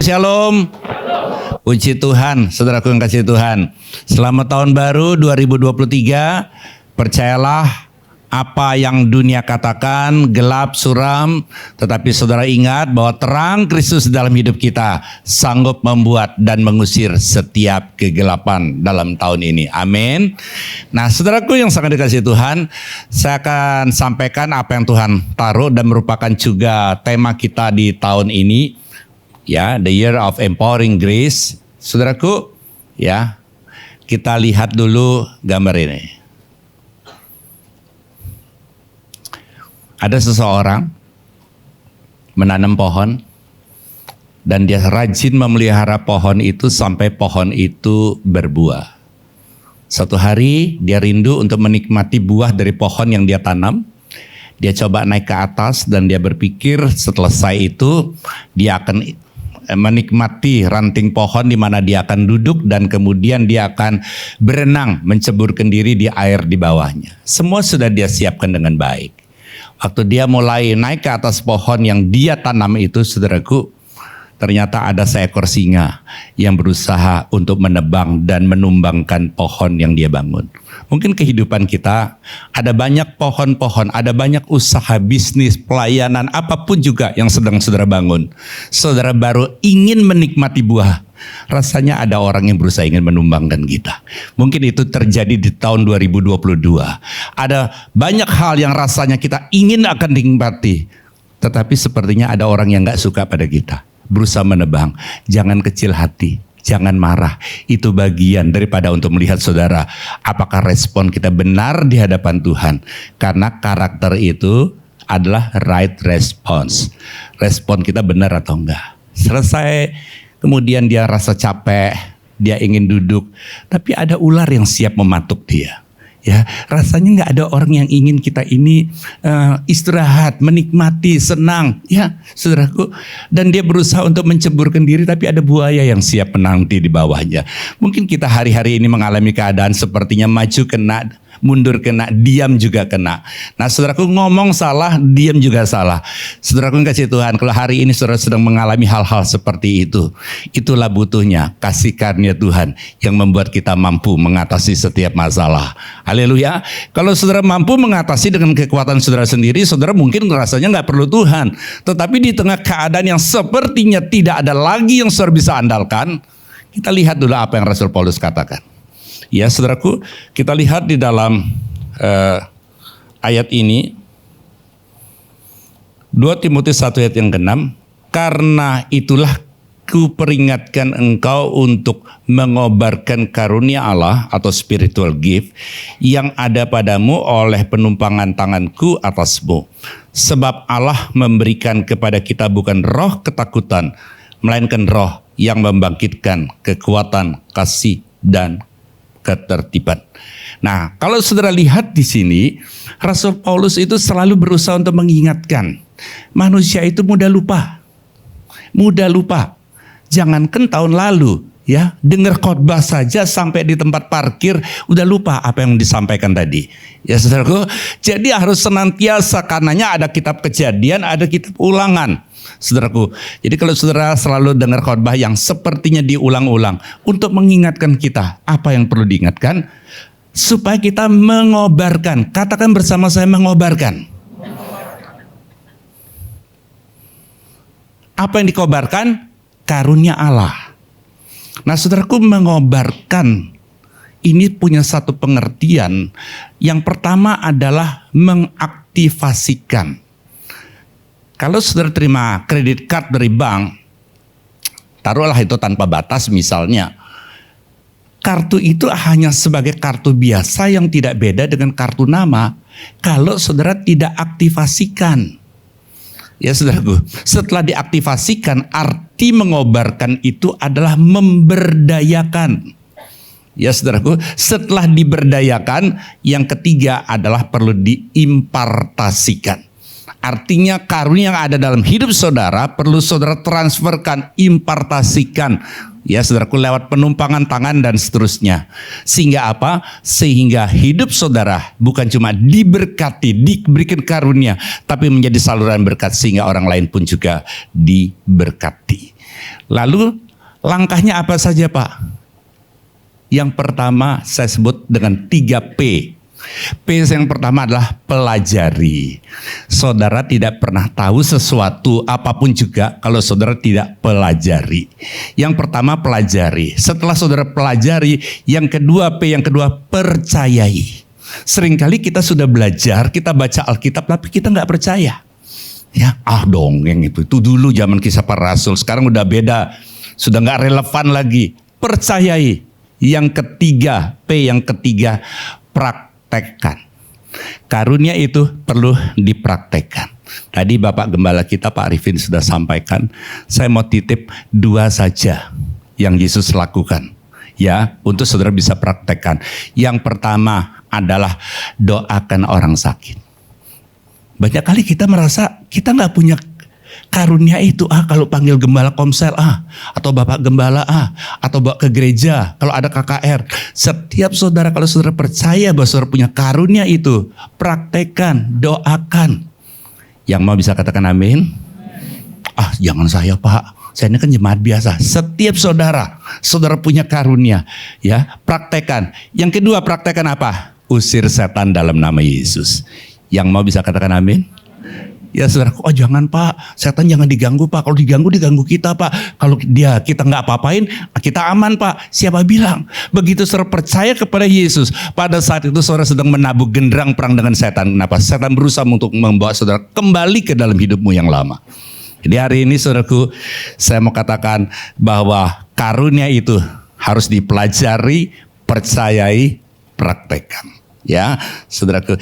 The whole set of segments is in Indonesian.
Shalom. Puji Tuhan, saudaraku yang kasih Tuhan. Selamat tahun baru 2023. Percayalah apa yang dunia katakan gelap, suram, tetapi saudara ingat bahwa terang Kristus dalam hidup kita sanggup membuat dan mengusir setiap kegelapan dalam tahun ini. Amin. Nah, saudaraku yang sangat dikasihi Tuhan, saya akan sampaikan apa yang Tuhan taruh dan merupakan juga tema kita di tahun ini, ya, the year of empowering grace. Saudaraku, ya, kita lihat dulu gambar ini. Ada seseorang menanam pohon dan dia rajin memelihara pohon itu sampai pohon itu berbuah. Suatu hari dia rindu untuk menikmati buah dari pohon yang dia tanam. Dia coba naik ke atas dan dia berpikir selesai itu dia akan menikmati ranting pohon di mana dia akan duduk dan kemudian dia akan berenang menceburkan diri di air di bawahnya. Semua sudah dia siapkan dengan baik. Waktu dia mulai naik ke atas pohon yang dia tanam itu, saudaraku, ternyata ada seekor singa yang berusaha untuk menebang dan menumbangkan pohon yang dia bangun. Mungkin kehidupan kita ada banyak pohon-pohon, ada banyak usaha bisnis, pelayanan, apapun juga yang sedang saudara bangun. Saudara baru ingin menikmati buah. Rasanya ada orang yang berusaha ingin menumbangkan kita. Mungkin itu terjadi di tahun 2022. Ada banyak hal yang rasanya kita ingin akan dinikmati, tetapi sepertinya ada orang yang gak suka pada kita, berusaha menebang. Jangan kecil hati, jangan marah. Itu bagian daripada untuk melihat saudara, apakah respon kita benar di hadapan Tuhan. Karena karakter itu adalah right response. Respon kita benar atau enggak. Selesai, kemudian dia rasa capek, dia ingin duduk, tapi ada ular yang siap mematuk dia. Ya, rasanya nggak ada orang yang ingin kita ini istirahat, menikmati, senang, ya, saudaraku. Dan dia berusaha untuk menceburkan diri, tapi ada buaya yang siap menanti di bawahnya. Mungkin kita hari-hari ini mengalami keadaan sepertinya maju kena, mundur kena, diam juga kena. Nah, saudaraku, ngomong salah, diam juga salah. Saudaraku yang kasih Tuhan, kalau hari ini saudara sedang mengalami hal-hal seperti itu, itulah butuhnya kasih karunia Tuhan yang membuat kita mampu mengatasi setiap masalah. Haleluya. Kalau saudara mampu mengatasi dengan kekuatan saudara sendiri, saudara mungkin rasanya nggak perlu Tuhan. Tetapi di tengah keadaan yang sepertinya tidak ada lagi yang saudara bisa andalkan, kita lihat dulu apa yang Rasul Paulus katakan. Ya, saudaraku, kita lihat di dalam ayat ini, 2 Timotius 1 ayat yang ke-6, karena itulah kuperingatkan engkau untuk mengobarkan karunia Allah atau spiritual gift yang ada padamu oleh penumpangan tanganku atasmu. Sebab Allah memberikan kepada kita bukan roh ketakutan, melainkan roh yang membangkitkan kekuatan, kasih, dan ketertiban. Nah, kalau saudara lihat di sini, Rasul Paulus itu selalu berusaha untuk mengingatkan manusia itu mudah lupa. Mudah lupa. Jangankan tahun lalu, ya, dengar khotbah saja sampai di tempat parkir udah lupa apa yang disampaikan tadi. Ya, saudaraku, jadi harus senantiasa, karenanya ada kitab Kejadian, ada kitab Ulangan. Saudaraku, jadi kalau saudara selalu dengar khotbah yang sepertinya diulang-ulang untuk mengingatkan kita apa yang perlu diingatkan, supaya kita mengobarkan. Katakan bersama saya, mengobarkan. Apa yang dikobarkan? Karunia Allah. Nah, saudaraku, mengobarkan ini punya satu pengertian. Yang pertama adalah mengaktifasikan. Kalau saudara terima kredit card dari bank, taruhlah itu tanpa batas misalnya, kartu itu hanya sebagai kartu biasa yang tidak beda dengan kartu nama kalau saudara tidak aktifasikan. Ya, saudaraku, setelah diaktifasikan, arti mengobarkan itu adalah memberdayakan. Ya, saudaraku, setelah diberdayakan, yang ketiga adalah perlu diimpartasikan. Artinya karunia yang ada dalam hidup saudara perlu saudara transferkan, impartasikan. Ya, saudaraku, lewat penumpangan tangan dan seterusnya. Sehingga apa? Sehingga hidup saudara bukan cuma diberkati, diberikan karunia, tapi menjadi saluran berkat sehingga orang lain pun juga diberkati. Lalu langkahnya apa saja Pak? Yang pertama saya sebut dengan 3P. P yang pertama adalah pelajari. Saudara tidak pernah tahu sesuatu apapun juga kalau saudara tidak pelajari. Yang pertama pelajari. Setelah saudara pelajari, yang kedua P, yang kedua percayai. Seringkali kita sudah belajar, kita baca Alkitab tapi kita nggak percaya. Ya, dongeng itu dulu zaman Kisah Para Rasul, sekarang udah beda, sudah nggak relevan lagi. Percayai. Yang ketiga, P yang ketiga, praktekkan. Karunia itu perlu dipraktekkan. Tadi Bapak Gembala kita Pak Arifin sudah sampaikan, saya mau titip 2 saja yang Yesus lakukan. Ya, untuk saudara bisa praktekkan. Yang pertama adalah doakan orang sakit. Banyak kali kita merasa kita nggak punya karunia itu. Kalau panggil gembala komsel atau bapak gembala atau bawa ke gereja kalau ada KKR. Setiap saudara, kalau saudara percaya bahwa saudara punya karunia itu, praktekkan, doakan. Yang mau bisa katakan amin? Jangan saya Pak, saya ini kan jemaat biasa. Setiap saudara punya karunia, ya, praktekkan. Yang kedua, praktekkan apa? Usir setan dalam nama Yesus. Yang mau bisa katakan amin? Ya saudara, jangan Pak, setan jangan diganggu Pak. Kalau diganggu kita Pak. Kalau kita nggak apa-apain, kita aman Pak. Siapa bilang? Begitu saudara percaya kepada Yesus, pada saat itu saudara sedang menabuh genderang perang dengan setan. Kenapa? Setan berusaha untuk membawa saudara kembali ke dalam hidupmu yang lama. Jadi hari ini saudaraku, saya mau katakan bahwa karunia itu harus dipelajari, percayai, praktekkan. Ya, saudaraku.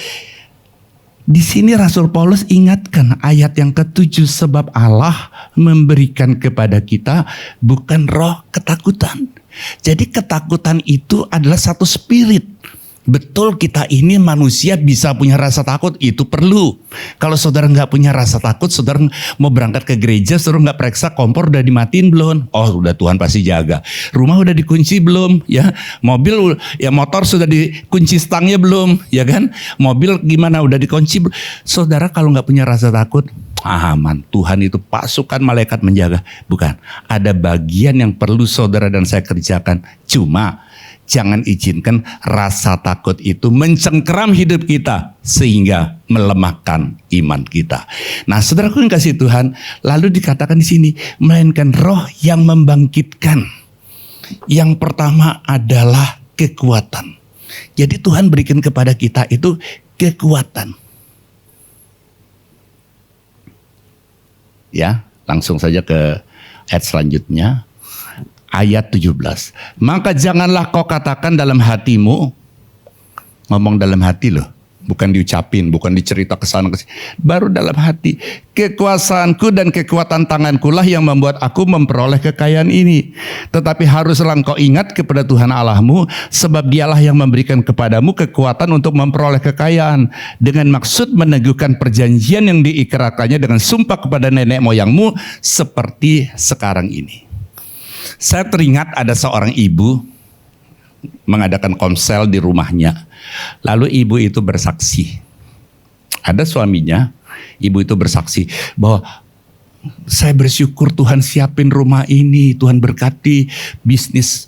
Di sini Rasul Paulus ingatkan ayat yang ke-7, sebab Allah memberikan kepada kita bukan roh ketakutan. Jadi ketakutan itu adalah satu spirit. Betul, kita ini manusia bisa punya rasa takut, itu perlu. Kalau saudara nggak punya rasa takut, saudara mau berangkat ke gereja, saudara nggak periksa kompor udah dimatiin belum? Udah, Tuhan pasti jaga. Rumah udah dikunci belum? Ya, mobil, ya motor sudah dikunci stangnya belum? Ya kan? Mobil gimana, udah dikunci belum? Saudara kalau nggak punya rasa takut, aman. Tuhan itu pasukan malaikat menjaga. Bukan, ada bagian yang perlu saudara dan saya kerjakan. Cuma jangan izinkan rasa takut itu mencengkeram hidup kita sehingga melemahkan iman kita. Nah, saudaraku yang kasih Tuhan, lalu dikatakan di sini, melainkan roh yang membangkitkan. Yang pertama adalah kekuatan. Jadi Tuhan berikan kepada kita itu kekuatan. Ya, langsung saja ke ayat selanjutnya. Ayat 17. Maka janganlah kau katakan dalam hatimu, ngomong dalam hati loh, bukan diucapin, bukan dicerita ke sana ke sini, baru dalam hati. Kekuasaanku dan kekuatan tanganku lah yang membuat aku memperoleh kekayaan ini. Tetapi haruslah engkau ingat kepada Tuhan Allahmu, sebab Dialah yang memberikan kepadamu kekuatan untuk memperoleh kekayaan, dengan maksud meneguhkan perjanjian yang diikrarkannya dengan sumpah kepada nenek moyangmu seperti sekarang ini. Saya teringat ada seorang ibu mengadakan komsel di rumahnya. Lalu ibu itu bersaksi. Ada suaminya, ibu itu bersaksi bahwa saya bersyukur Tuhan siapin rumah ini, Tuhan berkati bisnis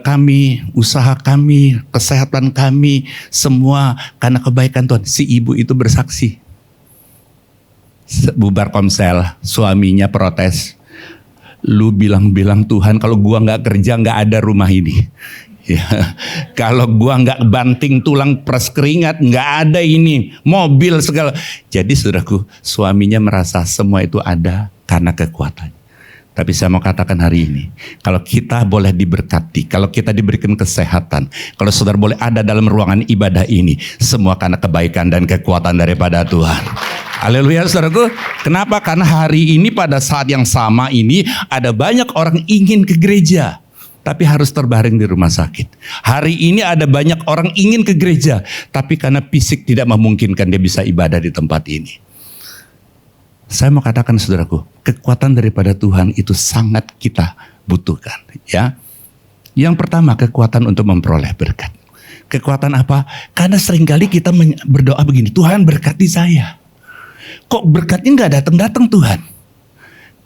kami, usaha kami, kesehatan kami, semua karena kebaikan Tuhan. Si ibu itu bersaksi. Bubar komsel, suaminya protes. Lu bilang-bilang Tuhan kalau gua nggak kerja nggak ada rumah ini. Ya, kalau gua nggak banting tulang peras keringat nggak ada ini, mobil segala. Jadi saudaraku, suaminya merasa semua itu ada karena kekuatan. Tapi saya mau katakan hari ini, kalau kita boleh diberkati, kalau kita diberikan kesehatan, kalau saudara boleh ada dalam ruangan ibadah ini, semua karena kebaikan dan kekuatan daripada Tuhan. Haleluya saudaraku. Kenapa? Karena hari ini pada saat yang sama ini ada banyak orang ingin ke gereja tapi harus terbaring di rumah sakit. Hari ini ada banyak orang ingin ke gereja tapi karena fisik tidak memungkinkan dia bisa ibadah di tempat ini. Saya mau katakan saudaraku, kekuatan daripada Tuhan itu sangat kita butuhkan, ya. Yang pertama, kekuatan untuk memperoleh berkat. Kekuatan apa? Karena seringkali kita berdoa begini, Tuhan berkati saya. Kok berkatnya nggak datang-datang Tuhan?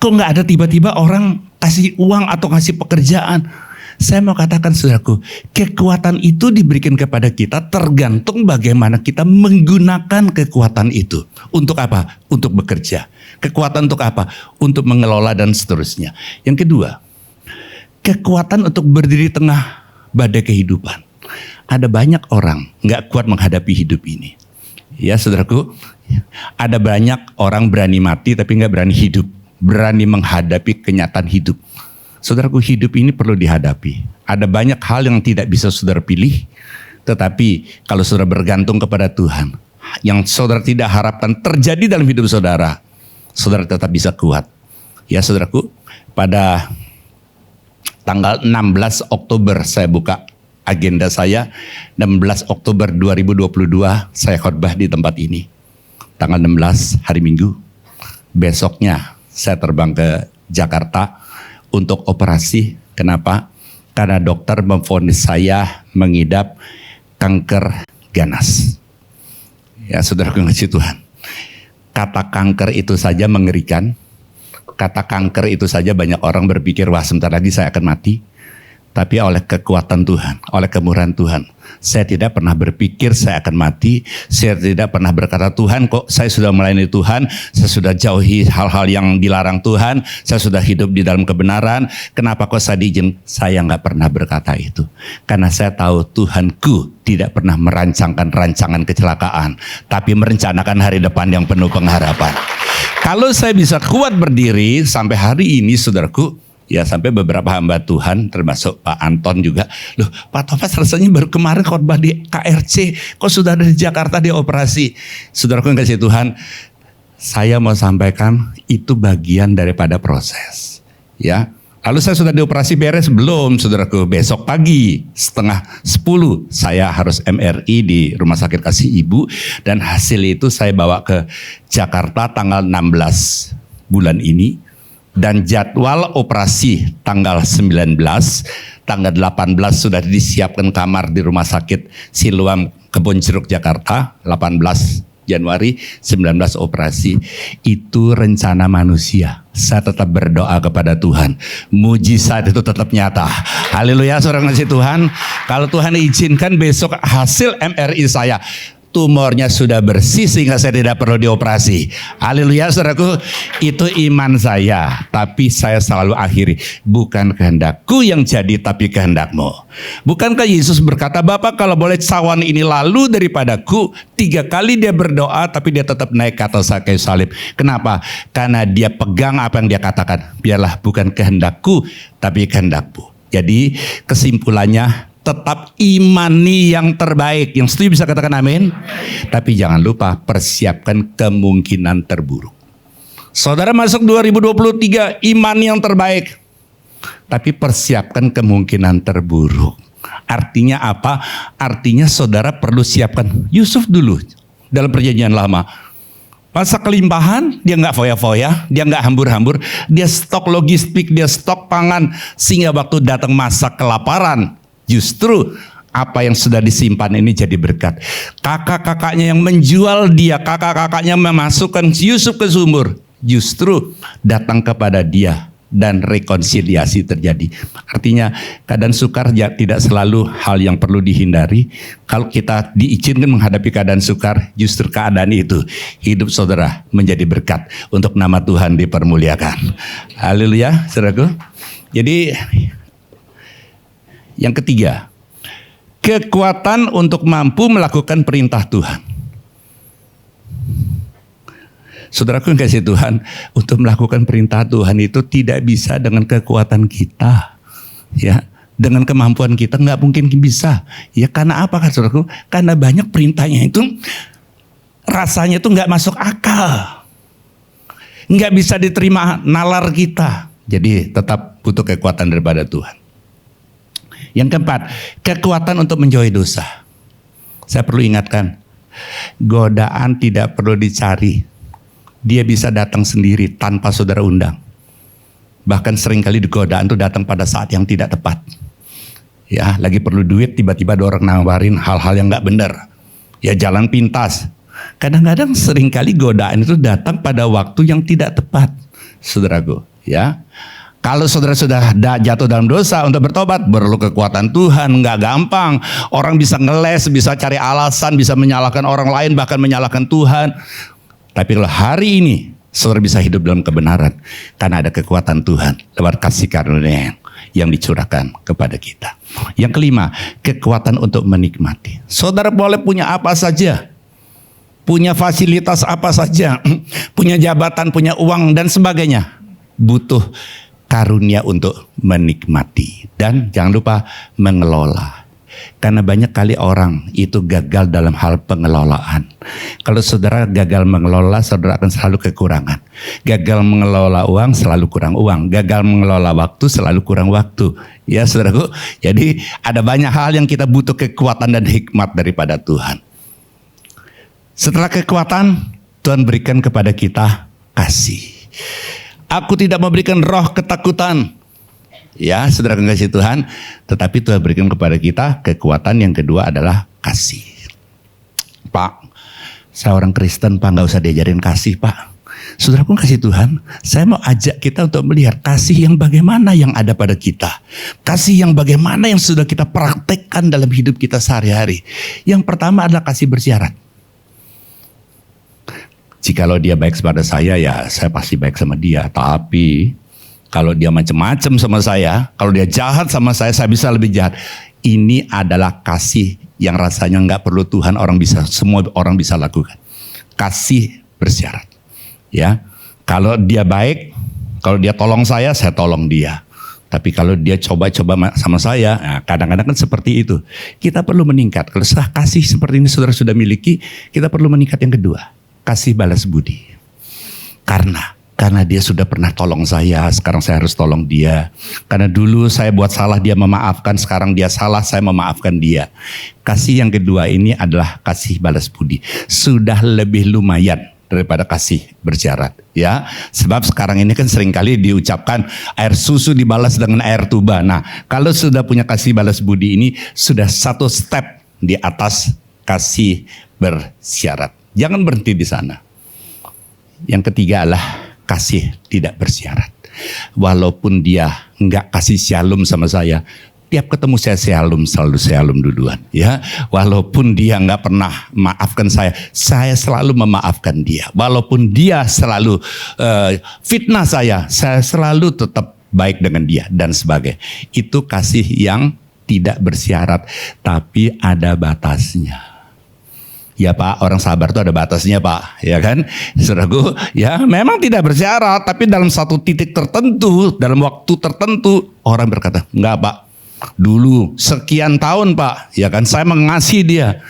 Kok nggak ada tiba-tiba orang kasih uang atau kasih pekerjaan? Saya mau katakan saudaraku, kekuatan itu diberikan kepada kita tergantung bagaimana kita menggunakan kekuatan itu. Untuk apa? Untuk bekerja. Kekuatan untuk apa? Untuk mengelola dan seterusnya. Yang kedua, kekuatan untuk berdiri tengah badai kehidupan. Ada banyak orang nggak kuat menghadapi hidup ini. Ya saudaraku, ada banyak orang berani mati tapi nggak berani hidup. Berani menghadapi kenyataan hidup. Saudaraku, hidup ini perlu dihadapi. Ada banyak hal yang tidak bisa saudara pilih. Tetapi kalau saudara bergantung kepada Tuhan, yang saudara tidak harapkan terjadi dalam hidup saudara, saudara tetap bisa kuat. Ya saudaraku, pada tanggal 16 Oktober saya buka agenda saya. 16 Oktober 2022 saya khotbah di tempat ini. Tanggal 16 hari Minggu. Besoknya saya terbang ke Jakarta untuk operasi. Kenapa? Karena dokter memvonis saya mengidap kanker ganas. Ya saudaraku yang kasih Tuhan. Kata kanker itu saja mengerikan. Kata kanker itu saja banyak orang berpikir, wah sebentar lagi saya akan mati. Tapi oleh kekuatan Tuhan, oleh kemurahan Tuhan, saya tidak pernah berpikir saya akan mati. Saya tidak pernah berkata, Tuhan kok saya sudah melayani Tuhan, saya sudah jauhi hal-hal yang dilarang Tuhan, saya sudah hidup di dalam kebenaran, kenapa kok saya diizin? Saya nggak pernah berkata itu. Karena saya tahu Tuhanku tidak pernah merancangkan rancangan kecelakaan, tapi merencanakan hari depan yang penuh pengharapan. Kalau saya bisa kuat berdiri sampai hari ini saudaraku, ya sampai beberapa hamba Tuhan termasuk Pak Anton juga, loh Pak Tofas rasanya baru kemarin khotbah di KRC, kok sudah ada di Jakarta di operasi. Saudaraku yang kasih Tuhan, saya mau sampaikan itu bagian daripada proses. Ya, lalu saya sudah dioperasi beres belum saudaraku? Besok pagi 9:30 saya harus MRI di Rumah Sakit Kasih Ibu, dan hasil itu saya bawa ke Jakarta tanggal 16 bulan ini. Dan jadwal operasi tanggal 19, tanggal 18 sudah disiapkan kamar di Rumah Sakit Siloam Kebonjeruk Jakarta, 18 Januari, 19 operasi. Itu rencana manusia. Saya tetap berdoa kepada Tuhan. Mujizat itu tetap nyata. Haleluya, saudara kasih Tuhan. Kalau Tuhan izinkan besok hasil MRI saya, tumornya sudah bersih sehingga saya tidak perlu dioperasi. Haleluya saudaraku, itu iman saya. Tapi saya selalu akhiri, bukan kehendakku yang jadi tapi kehendakmu. Bukankah Yesus berkata, Bapa kalau boleh cawan ini lalu daripadaku. 3 kali dia berdoa tapi dia tetap naik ke atas kayu salib. Kenapa? Karena dia pegang apa yang dia katakan. Biarlah bukan kehendakku tapi kehendakmu. Jadi kesimpulannya, tetap imani yang terbaik. Yang setuju bisa katakan amin. Tapi jangan lupa persiapkan kemungkinan terburuk. Saudara masuk 2023 iman yang terbaik, tapi persiapkan kemungkinan terburuk. Artinya apa? Artinya saudara perlu siapkan Yusuf dulu dalam perjanjian lama. Masa kelimpahan, dia nggak foya-foya, dia nggak hambur-hambur, dia stok logistik, dia stok pangan, sehingga waktu datang masa kelaparan, justru apa yang sudah disimpan ini jadi berkat. Kakak-kakaknya yang menjual dia, kakak-kakaknya memasukkan Yusuf ke sumur, justru datang kepada dia dan rekonsiliasi terjadi. Artinya keadaan sukar tidak selalu hal yang perlu dihindari. Kalau kita diizinkan menghadapi keadaan sukar, justru keadaan itu hidup saudara menjadi berkat untuk nama Tuhan dipermuliakan. Haleluya, saudaraku. Jadi yang ketiga, kekuatan untuk mampu melakukan perintah Tuhan. Saudaraku yang kasih Tuhan, untuk melakukan perintah Tuhan itu tidak bisa dengan kekuatan kita, ya, dengan kemampuan kita nggak mungkin bisa. Ya karena apa kan saudaraku? Karena banyak perintahnya itu rasanya itu nggak masuk akal, nggak bisa diterima nalar kita. Jadi tetap butuh kekuatan daripada Tuhan. Yang keempat, kekuatan untuk menjauhi dosa. Saya perlu ingatkan, godaan tidak perlu dicari. Dia bisa datang sendiri tanpa saudara undang. Bahkan seringkali godaan itu datang pada saat yang tidak tepat. Ya, lagi perlu duit, tiba-tiba ada orang nawarin hal-hal yang nggak benar. Ya jalan pintas. Kadang-kadang seringkali godaan itu datang pada waktu yang tidak tepat. Saudaraku, Ya, kalau saudara sudah jatuh dalam dosa, untuk bertobat perlu kekuatan Tuhan, nggak gampang. Orang bisa ngeles, bisa cari alasan, bisa menyalahkan orang lain, bahkan menyalahkan Tuhan. Tapi kalau hari ini saudara bisa hidup dalam kebenaran, karena ada kekuatan Tuhan lewat kasih karunia yang dicurahkan kepada kita. Yang kelima, kekuatan untuk menikmati. Saudara boleh punya apa saja, punya fasilitas apa saja, punya jabatan, punya uang dan sebagainya. Butuh karunia untuk menikmati. Dan jangan lupa mengelola. Karena banyak kali orang itu gagal dalam hal pengelolaan. Kalau saudara gagal mengelola, saudara akan selalu kekurangan. Gagal mengelola uang, selalu kurang uang. Gagal mengelola waktu, selalu kurang waktu. Ya saudaraku, jadi ada banyak hal yang kita butuh kekuatan dan hikmat daripada Tuhan. Setelah kekuatan, Tuhan berikan kepada kita kasih. Aku tidak memberikan roh ketakutan. Ya, saudara kasih Tuhan. Tetapi Tuhan berikan kepada kita kekuatan yang kedua adalah kasih. Pak, saya orang Kristen Pak, gak usah diajarin kasih Pak. Saudara pun kasih Tuhan, saya mau ajak kita untuk melihat kasih yang bagaimana yang ada pada kita. Kasih yang bagaimana yang sudah kita praktekkan dalam hidup kita sehari-hari. Yang pertama adalah kasih bersyarat. Jikalau dia baik kepada saya, ya saya pasti baik sama dia. Tapi kalau dia macam-macam sama saya, kalau dia jahat sama saya bisa lebih jahat. Ini adalah kasih yang rasanya nggak perlu Tuhan, semua orang bisa lakukan. Kasih bersyarat. Ya, kalau dia baik, kalau dia tolong saya tolong dia. Tapi kalau dia coba-coba sama saya, nah kadang-kadang kan seperti itu. Kita perlu meningkat. Kalau setelah kasih seperti ini saudara sudah miliki, kita perlu meningkat yang kedua. Kasih balas budi. Karena dia sudah pernah tolong saya, sekarang saya harus tolong dia. Karena dulu saya buat salah, dia memaafkan, sekarang dia salah, saya memaafkan dia. Kasih yang kedua ini adalah kasih balas budi. Sudah lebih lumayan daripada kasih bersyarat. Ya, sebab sekarang ini kan seringkali diucapkan air susu dibalas dengan air tuba. Nah, kalau sudah punya kasih balas budi ini, sudah satu step di atas kasih bersyarat. Jangan berhenti di sana. Yang ketiga adalah kasih tidak bersyarat. Walaupun dia nggak kasih shalom sama saya, tiap ketemu saya selalu shalom duluan. Ya, walaupun dia nggak pernah maafkan saya selalu memaafkan dia. Walaupun dia selalu fitnah saya selalu tetap baik dengan dia dan sebagainya. Itu kasih yang tidak bersyarat, tapi ada batasnya. Ya Pak, orang sabar itu ada batasnya Pak, ya kan? Saudaraku, ya memang tidak bersyarat, tapi dalam satu titik tertentu, dalam waktu tertentu, orang berkata, enggak Pak, dulu sekian tahun Pak, ya kan saya mengasihi dia.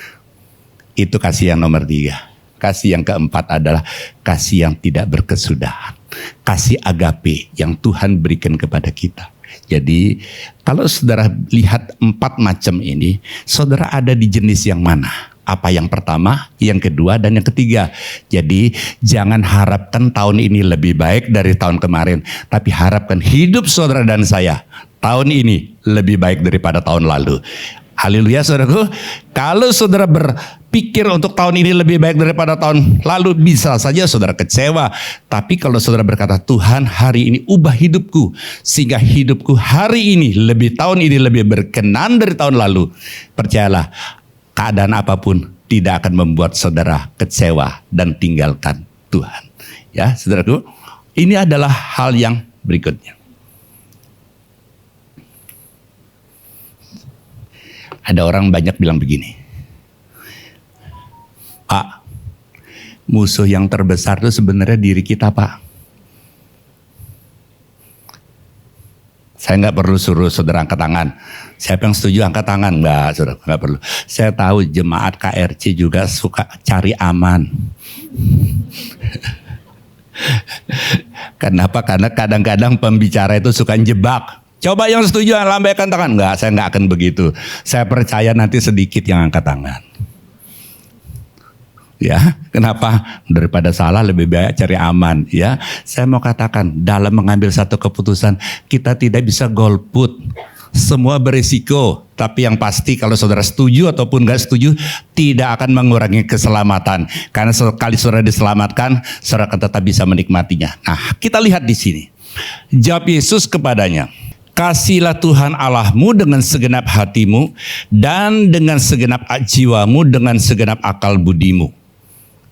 Itu kasih yang nomor 3. Kasih yang keempat adalah kasih yang tidak berkesudahan. Kasih agape yang Tuhan berikan kepada kita. Jadi kalau saudara lihat 4 macam ini, saudara ada di jenis yang mana? Apa yang pertama, yang kedua, dan yang ketiga. Jadi jangan harapkan tahun ini lebih baik dari tahun kemarin, tapi harapkan hidup saudara dan saya tahun ini lebih baik daripada tahun lalu. Haleluya saudaraku. Kalau saudara berpikir untuk tahun ini lebih baik daripada tahun lalu, bisa saja saudara kecewa. Tapi kalau saudara berkata, Tuhan hari ini ubah hidupku, sehingga hidupku hari ini tahun ini lebih berkenan dari tahun lalu, percayalah, keadaan apapun tidak akan membuat saudara kecewa dan tinggalkan Tuhan. Ya, saudaraku, ini adalah hal yang berikutnya. Ada orang banyak bilang begini, Pak, musuh yang terbesar itu sebenarnya diri kita Pak. Saya nggak perlu suruh saudara angkat tangan. Siapa yang setuju angkat tangan? Nggak, saudara, nggak perlu. Saya tahu jemaat KRC juga suka cari aman. Kenapa? Karena kadang-kadang pembicara itu suka jebak. Coba yang setuju lambaikan tangan. Nggak, saya nggak akan begitu. Saya percaya nanti sedikit yang angkat tangan. Ya, kenapa? Daripada salah lebih baik cari aman. Ya, saya mau katakan dalam mengambil satu keputusan kita tidak bisa golput. Semua berisiko, tapi yang pasti kalau saudara setuju ataupun nggak setuju tidak akan mengurangi keselamatan. Karena sekali saudara diselamatkan, saudara akan tetap bisa menikmatinya. Nah, kita lihat di sini. Jawab Yesus kepadanya, "Kasihilah Tuhan Allahmu dengan segenap hatimu dan dengan segenap jiwamu, dengan segenap akal budimu."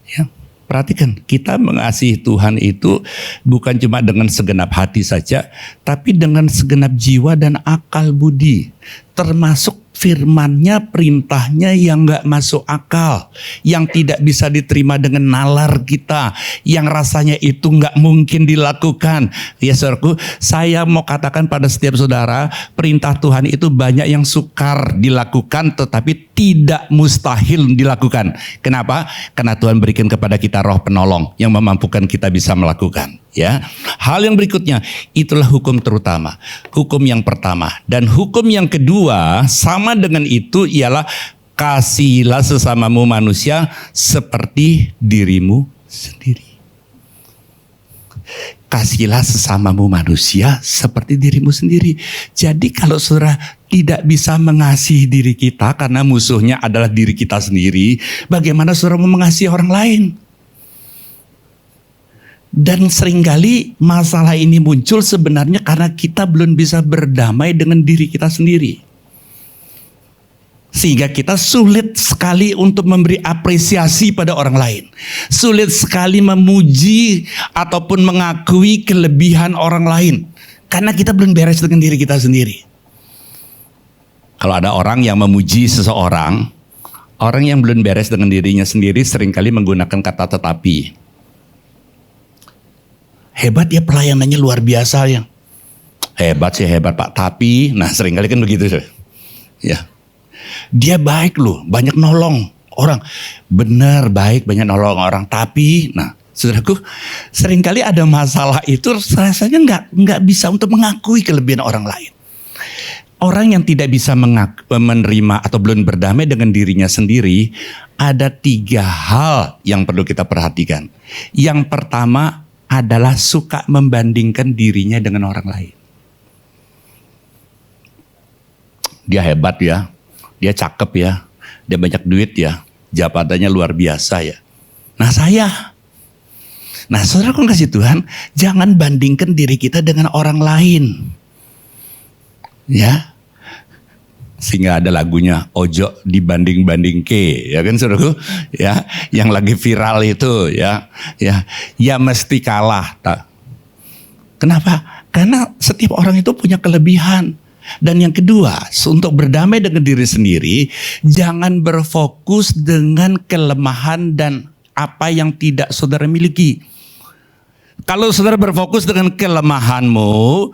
Ya, perhatikan, kita mengasihi Tuhan itu bukan cuma dengan segenap hati saja, tapi dengan segenap jiwa dan akal budi. Termasuk firman-Nya, perintahnya yang gak masuk akal, yang tidak bisa diterima dengan nalar kita, yang rasanya itu gak mungkin dilakukan. Ya saudaraku, saya mau katakan pada setiap saudara, perintah Tuhan itu banyak yang sukar dilakukan, tetapi tidak mustahil dilakukan. Kenapa? Karena Tuhan berikan kepada kita roh penolong yang memampukan kita bisa melakukan. Ya, hal yang berikutnya itulah hukum terutama, hukum yang pertama, dan hukum yang kedua sama dengan itu ialah kasihilah sesamamu manusia seperti dirimu sendiri. Kasihilah sesamamu manusia seperti dirimu sendiri. Jadi kalau saudara tidak bisa mengasihi diri kita karena musuhnya adalah diri kita sendiri, bagaimana saudara mau mengasihi orang lain? Dan seringkali masalah ini muncul sebenarnya karena kita belum bisa berdamai dengan diri kita sendiri. Sehingga kita sulit sekali untuk memberi apresiasi pada orang lain. Sulit sekali memuji ataupun mengakui kelebihan orang lain. Karena kita belum beres dengan diri kita sendiri. Kalau ada orang yang memuji seseorang, orang yang belum beres dengan dirinya sendiri seringkali menggunakan kata tetapi. Hebat ya, pelayanannya luar biasa ya. Hebat sih, hebat Pak, tapi nah seringkali kan begitu. Ya. Dia baik loh, banyak nolong orang. Benar baik, banyak nolong orang, tapi nah saudaraku, seringkali ada masalah itu rasanya nggak bisa untuk mengakui kelebihan orang lain. Orang yang tidak bisa menerima atau belum berdamai dengan dirinya sendiri, ada 3 hal yang perlu kita perhatikan. Yang pertama adalah suka membandingkan dirinya dengan orang lain. Dia hebat ya, dia cakep ya, dia banyak duit ya, jabatannya luar biasa ya. Nah saudara kok kasih Tuhan, jangan bandingkan diri kita dengan orang lain. Ya, sehingga ada lagunya ojo dibanding-banding ke, ya kan saudaraku, ya, yang lagi viral itu, ya mesti kalah. Kenapa? Karena setiap orang itu punya kelebihan. Dan yang kedua, untuk berdamai dengan diri sendiri, jangan berfokus dengan kelemahan dan apa yang tidak saudara miliki. Kalau saudara berfokus dengan kelemahanmu,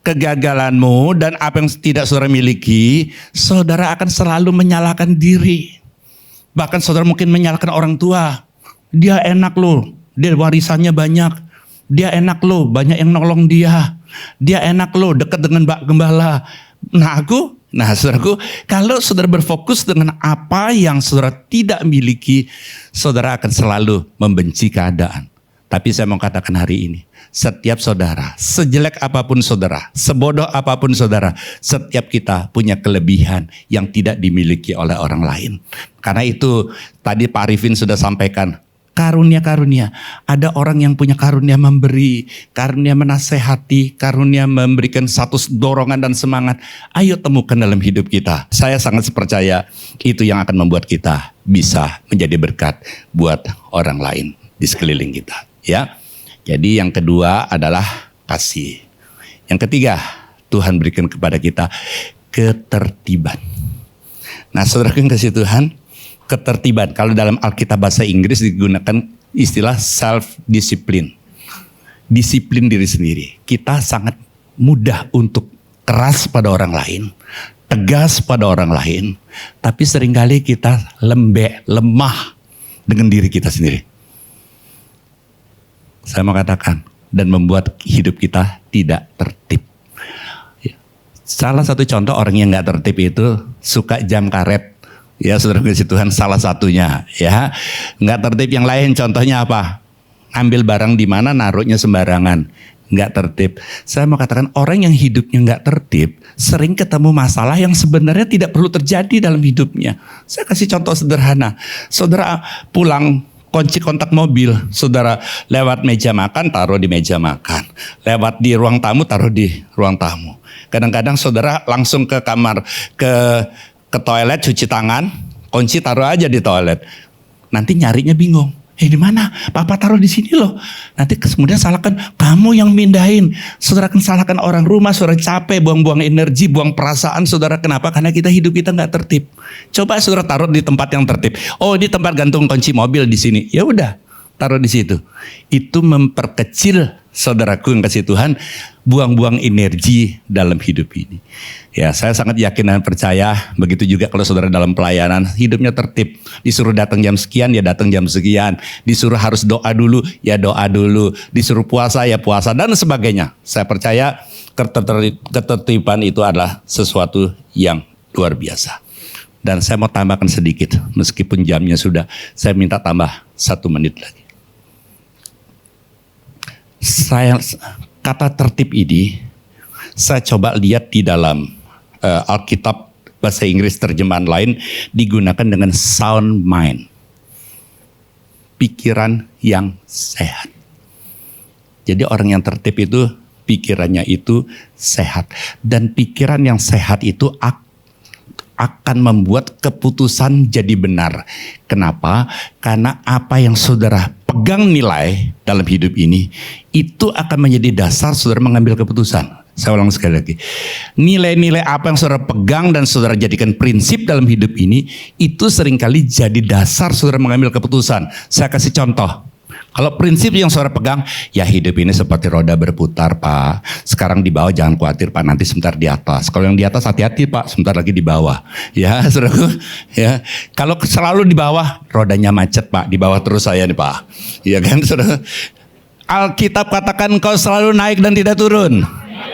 kegagalanmu, dan apa yang tidak saudara miliki, saudara akan selalu menyalahkan diri. Bahkan saudara mungkin menyalahkan orang tua. Dia enak loh, dia warisannya banyak. Dia enak loh, banyak yang nolong dia. Dia enak loh, dekat dengan Mbak Gembala. Nah saudaraku, kalau saudara berfokus dengan apa yang saudara tidak miliki, saudara akan selalu membenci keadaan. Tapi saya mau katakan hari ini, setiap saudara, sejelek apapun saudara, sebodoh apapun saudara, setiap kita punya kelebihan yang tidak dimiliki oleh orang lain. Karena itu tadi Pak Arifin sudah sampaikan, karunia-karunia. Ada orang yang punya karunia memberi, karunia menasehati, karunia memberikan satu dorongan dan semangat. Ayo temukan dalam hidup kita. Saya sangat percaya itu yang akan membuat kita bisa menjadi berkat buat orang lain di sekeliling kita. Ya, jadi yang kedua adalah kasih. Yang ketiga, Tuhan berikan kepada kita ketertiban. Nah, saudara yang kasih Tuhan, ketertiban. Kalau dalam Alkitab bahasa Inggris digunakan istilah self-discipline. Disiplin diri sendiri. Kita sangat mudah untuk keras pada orang lain, tegas pada orang lain, tapi seringkali kita lembek, lemah dengan diri kita sendiri. Saya mau katakan, dan membuat hidup kita tidak tertib. Salah satu contoh orang yang gak tertib itu suka jam karet. Ya saudara kasih Tuhan, salah satunya. Ya, gak tertib yang lain contohnya apa? Ambil barang di mana, naruhnya sembarangan. Gak tertib. Saya mau katakan orang yang hidupnya gak tertib sering ketemu masalah yang sebenarnya tidak perlu terjadi dalam hidupnya. Saya kasih contoh sederhana. Saudara pulang kunci kontak mobil, saudara lewat meja makan taruh di meja makan, lewat di ruang tamu taruh di ruang tamu. Kadang-kadang saudara langsung ke kamar, ke toilet cuci tangan, kunci taruh aja di toilet. Nanti nyarinya bingung. Di mana? Papa taruh di sini loh. Nanti kemudian salahkan kamu yang mindahin. Saudara akan salahkan orang rumah, saudara capek, buang-buang energi, buang perasaan saudara. Kenapa? Karena hidup kita nggak tertib. Coba saudara taruh di tempat yang tertib. Oh, di tempat gantung kunci mobil di sini. Ya udah, taruh di situ. Itu memperkecil, saudaraku yang kasih Tuhan, buang-buang energi dalam hidup ini. Ya, saya sangat yakin dan percaya, begitu juga kalau saudara dalam pelayanan, hidupnya tertib. Disuruh datang jam sekian, ya datang jam sekian. Disuruh harus doa dulu, ya doa dulu. Disuruh puasa, ya puasa, dan sebagainya. Saya percaya ketertiban itu adalah sesuatu yang luar biasa. Dan saya mau tambahkan sedikit, meskipun jamnya sudah, saya minta tambah 1 menit lagi. Kata tertib ini, saya coba lihat di dalam Alkitab bahasa Inggris terjemahan lain digunakan dengan sound mind, pikiran yang sehat. Jadi orang yang tertib itu pikirannya itu sehat, dan pikiran yang sehat itu akan membuat keputusan jadi benar. Kenapa? Karena apa yang saudara pegang nilai dalam hidup ini, itu akan menjadi dasar saudara mengambil keputusan. Saya ulang sekali lagi. Nilai-nilai apa yang saudara pegang dan saudara jadikan prinsip dalam hidup ini, itu seringkali jadi dasar saudara mengambil keputusan. Saya kasih contoh. Kalau prinsip yang saudara pegang, ya hidup ini seperti roda berputar, Pak. Sekarang di bawah jangan khawatir, Pak, nanti sebentar di atas. Kalau yang di atas hati-hati, Pak, sebentar lagi di bawah. Ya, saudaraku. Ya, kalau selalu di bawah, rodanya macet, Pak. Di bawah terus saya nih, Pak. Ya kan, saudara. Alkitab katakan kau selalu naik dan tidak turun.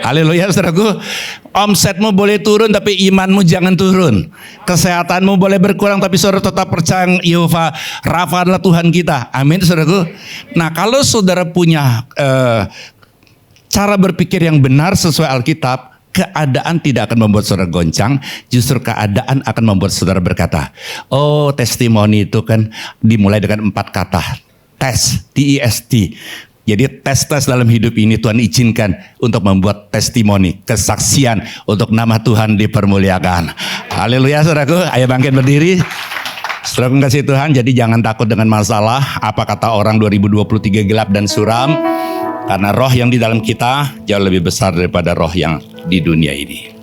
Haleluya, saudaraku. Omsetmu boleh turun tapi imanmu jangan turun. Kesehatanmu boleh berkurang tapi saudara tetap percaya Yehova Rafa adalah Tuhan kita. Amin, saudaraku. Nah, kalau saudara punya cara berpikir yang benar sesuai Alkitab, keadaan tidak akan membuat saudara goncang, justru keadaan akan membuat saudara berkata, oh, testimoni itu kan dimulai dengan 4 kata. Tes, TEST. Jadi tes-tes dalam hidup ini Tuhan izinkan untuk membuat testimoni, kesaksian untuk nama Tuhan dipermuliakan. Haleluya, saudaraku. Ayo bangkit berdiri. Saudaraku kasih Tuhan, jadi jangan takut dengan masalah. Apa kata orang 2023 gelap dan suram. Karena roh yang di dalam kita jauh lebih besar daripada roh yang di dunia ini.